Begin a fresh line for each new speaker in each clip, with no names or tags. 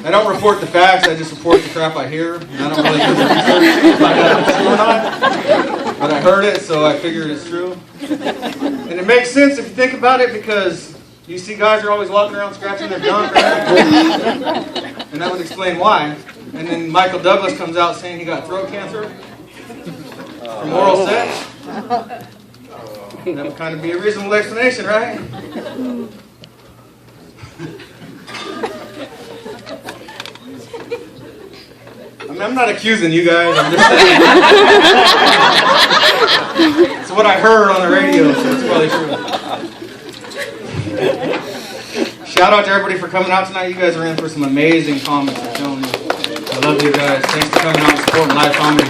I don't report the facts, I just report the crap I hear. And I don't really do the research to find out if it's true or not. But I heard it, so I figured it's true. And it makes sense if you think about it, because you see guys are always walking around scratching their junk, right? And that would explain why. And then Michael Douglas comes out saying he got throat cancer from oral sex. That would kind of be a reasonable explanation, right? I'm not accusing you guys. I'm just saying. It's what I heard on the radio, so it's probably true. Shout out to everybody for coming out tonight. You guys are in for some amazing comments. I'm telling you. I love you guys. Thanks for coming out and supporting live comedy.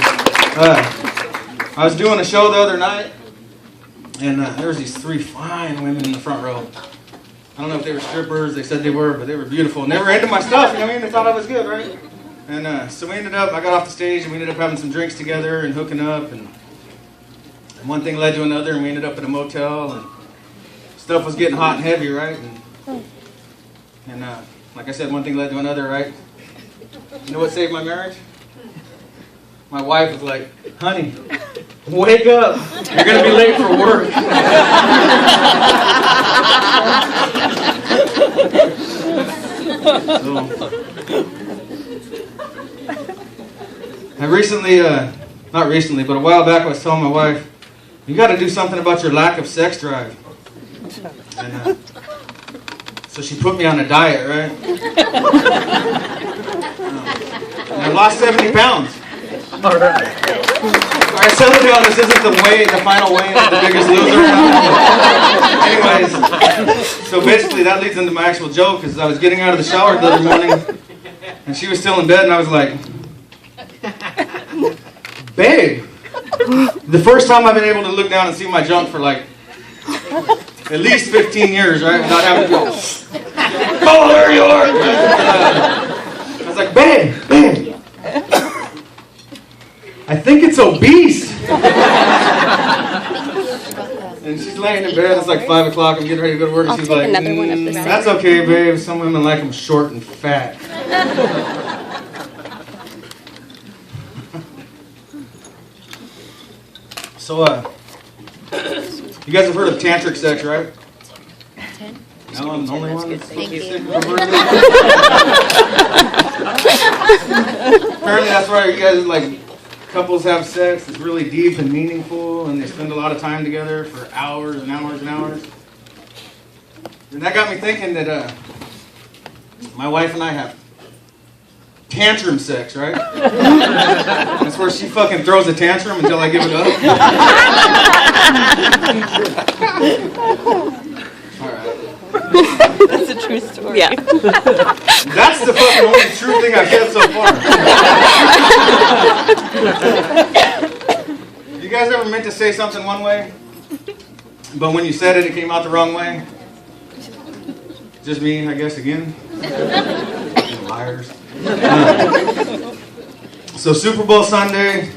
I was doing a show the other night, and there was these 3 fine women in the front row. I don't know if they were strippers. They said they were, but they were beautiful. And they were into my stuff. You know what I mean? They thought I was good, right? And so I got off the stage and we ended up having some drinks together and hooking up, and one thing led to another, and we ended up at a motel, and stuff was getting hot and heavy, right? And like I said, one thing led to another, right? You know what saved my marriage? My wife was like, honey, wake up. You're going to be late for work. I recently, not recently, but a while back I was telling my wife, you got to do something about your lack of sex drive. And so she put me on a diet, right? And I lost 70 pounds. All right. I settled down, this isn't the final weigh-in of the Biggest Loser. Anyways, so basically that leads into my actual joke, because I was getting out of the shower the other morning, and she was still in bed, and I was like, babe, the first time I've been able to look down and see my junk for like at least 15 years, right? Without having to go, oh, there you are. I was like, babe, I think it's obese. And she's laying in bed, it's like 5 o'clock, I'm getting ready to go to work, and she's like, that's okay, babe, some women like them short and fat. So, you guys have heard of tantric sex, right? No, I'm the only one that's supposed to be sick of Apparently that's why you guys, like, couples have sex. It's really deep and meaningful, and they spend a lot of time together for hours and hours and hours. And that got me thinking that my wife and I have tantrum sex, right? That's where she fucking throws a tantrum until I give it up. Alright.
That's a true story.
Yeah.
That's the fucking only true thing I've said so far. You guys ever meant to say something one way, but when you said it, it came out the wrong way? Just me, I guess, again? Liars. So Super Bowl Sunday,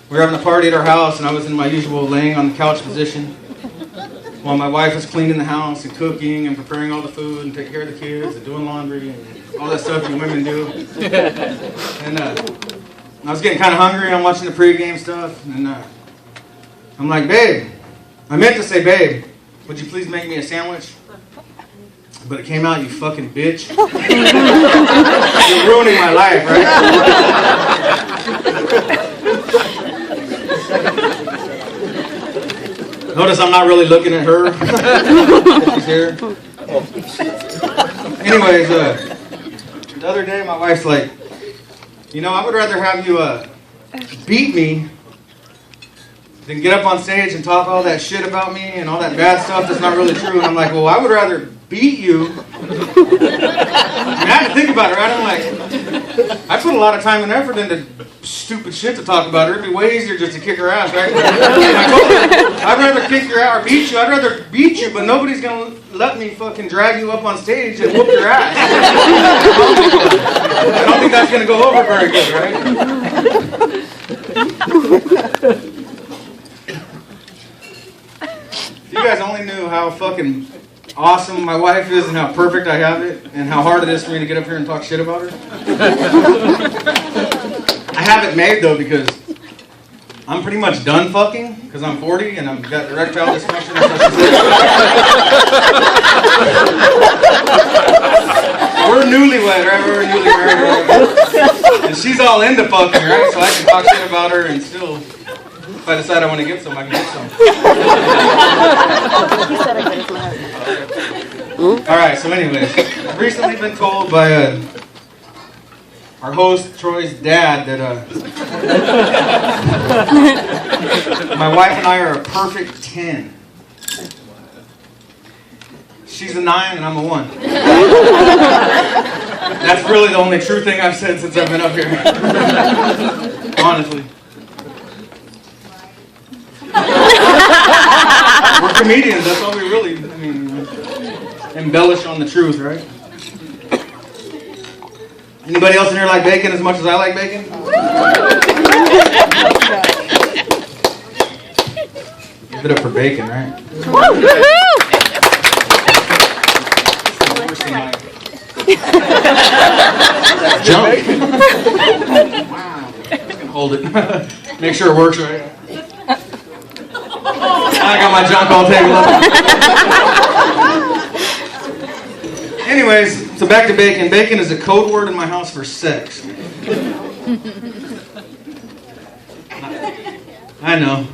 we were having a party at our house, and I was in my usual laying on the couch position while my wife was cleaning the house and cooking and preparing all the food and taking care of the kids and doing laundry and all that stuff you women do. And I was getting kind of hungry. I'm watching the pregame stuff, and I'm like, babe, I meant to say, babe, would you please make me a sandwich? But it came out, you fucking bitch. You're ruining my life, right? Notice I'm not really looking at her. She's here. Anyways, the other day my wife's like, you know, I would rather have you beat me than get up on stage and talk all that shit about me and all that bad stuff that's not really true. And I'm like, well, I would rather beat you. I had to think about it, right? I'm like, I put a lot of time and effort into stupid shit to talk about her. It'd be way easier just to kick her ass, right? I told her, I'd rather kick your ass or beat you. I'd rather beat you, but nobody's gonna let me fucking drag you up on stage and whoop your ass. I don't think that's gonna go over very good, right? You guys only knew how fucking awesome my wife is and how perfect I have it and how hard it is for me to get up here and talk shit about her. I have it made though because I'm pretty much done fucking because I'm 40 and I've got erectile dysfunction. We're newlywed, right? We're newly married, right? And she's all into fucking, right? So I can talk shit about her and still, if I decide I want to get some, I can get some. All right. So, anyways, I've recently been told by our host Troy's dad that my wife and I are a perfect 10. She's a 9 and I'm a 1. That's really the only true thing I've said since I've been up here. Honestly. We're comedians, that's all we really, embellish on the truth, right? Anybody else in here like bacon as much as I like bacon? Give it up for bacon, right? Jump. Wow. Hold it. Make sure it works right. I got my junk all tangled up. Anyways, so back to bacon. Bacon is a code word in my house for sex. I know.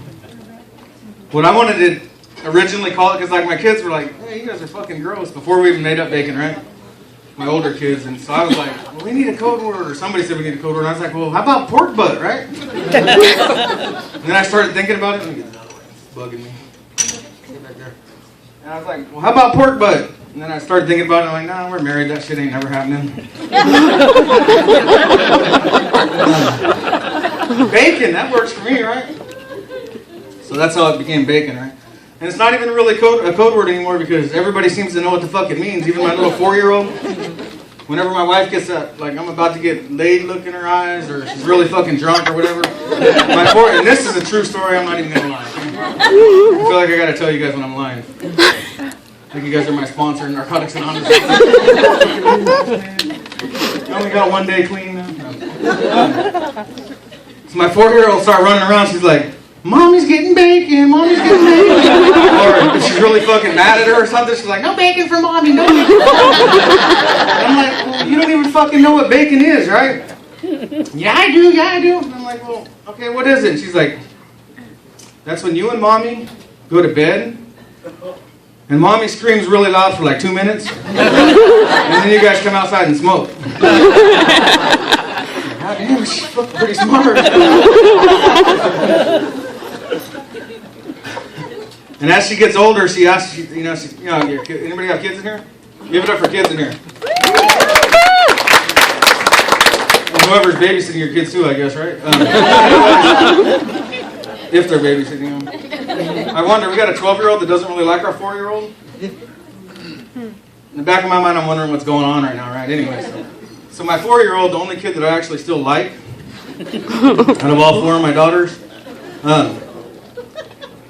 What I wanted to originally call it, because like my kids were like, hey, you guys are fucking gross, before we even made up bacon, right? My older kids, and so I was like, well, we need a code word, or somebody said we need a code word, and I was like, well, how about pork butt, right? And then I started thinking about it, let me get another one, it's bugging me. Get back there. And I was like, well, how about pork butt? And then I started thinking about it, and I'm like, nah, we're married, that shit ain't never happening. Bacon, that works for me, right? So that's how it became bacon, right? And it's not even really a code word anymore because everybody seems to know what the fuck it means. Even my little 4-year-old. Whenever my wife gets that, like I'm about to get laid look in her eyes or she's really fucking drunk or whatever. And this is a true story, I'm not even going to lie. I feel like I got to tell you guys when I'm lying. I think you guys are my sponsor, Narcotics Anonymous. I only got 1 day clean now. So my 4-year-old started running around, she's like, Mommy's getting bacon, Mommy's getting bacon. Or if she's really fucking mad at her or something, she's like, no bacon for Mommy, no bacon. I'm like, well, you don't even fucking know what bacon is, right? Yeah, I do. And I'm like, well, okay, what is it? And she's like, that's when you and Mommy go to bed, and Mommy screams really loud for like 2 minutes, and then you guys come outside and smoke. God damn, she's fucking pretty smart. And as she gets older, she asks, anybody have kids in here? Give it up for kids in here. And whoever's babysitting your kids too, I guess, right? If they're babysitting them. I wonder, we got a 12-year-old that doesn't really like our 4-year-old. In the back of my mind, I'm wondering what's going on right now, right? Anyway, so my 4-year-old, the only kid that I actually still like, out of all 4 of my daughters,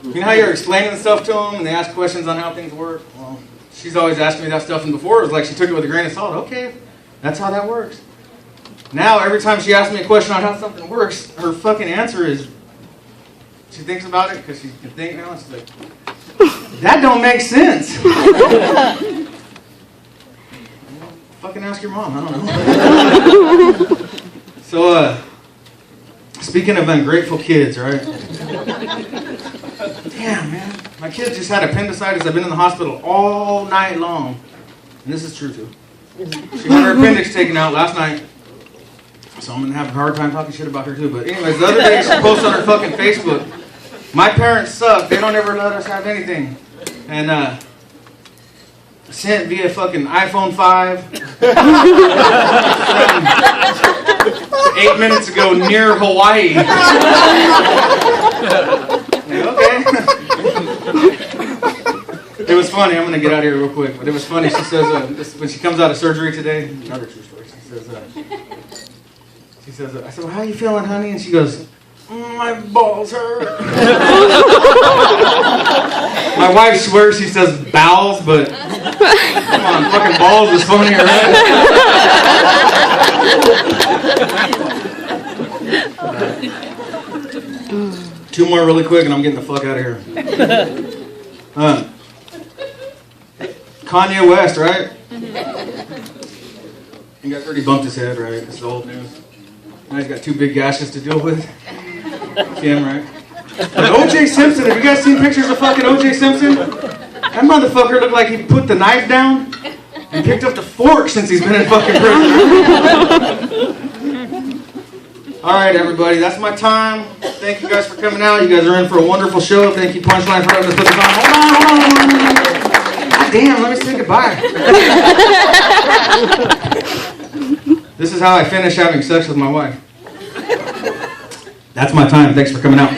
you know how you're explaining stuff to them and they ask questions on how things work? Well, she's always asked me that stuff, and before it was like she took it with a grain of salt. Okay, that's how that works. Now, every time she asks me a question on how something works, her fucking answer is, she thinks about it because she can think now, and she's like, that don't make sense. Fucking ask your mom, I don't know. So, speaking of ungrateful kids, right? Damn, man. My kid just had appendicitis. I've been in the hospital all night long. And this is true, too. She had her appendix taken out last night. So I'm going to have a hard time talking shit about her, too. But anyways, the other day she posted on her fucking Facebook, my parents suck. They don't ever let us have anything. And, sent via fucking iPhone 5 from 8 minutes ago near Hawaii. Okay. It was funny. I'm going to get out of here real quick. But it was funny. She says, when she comes out of surgery today, another true story. She says, I said, well, how are you feeling, honey? And she goes, My balls hurt. My wife swears she says bowels, but come on, fucking balls is funnier, right? 2 more really quick and I'm getting the fuck out of here. Kanye West, right? You guys heard he bumped his head, right? It's the old news. Now he's got 2 big gashes to deal with. Him, right? But O.J. Simpson, have you guys seen pictures of fucking O.J. Simpson? That motherfucker looked like he put the knife down and picked up the fork since he's been in fucking prison. Alright, everybody, that's my time. Thank you guys for coming out. You guys are in for a wonderful show. Thank you, Punchline, for having us put this on. Hold on. God damn, let me say goodbye. This is how I finish having sex with my wife. That's my time. Thanks for coming out.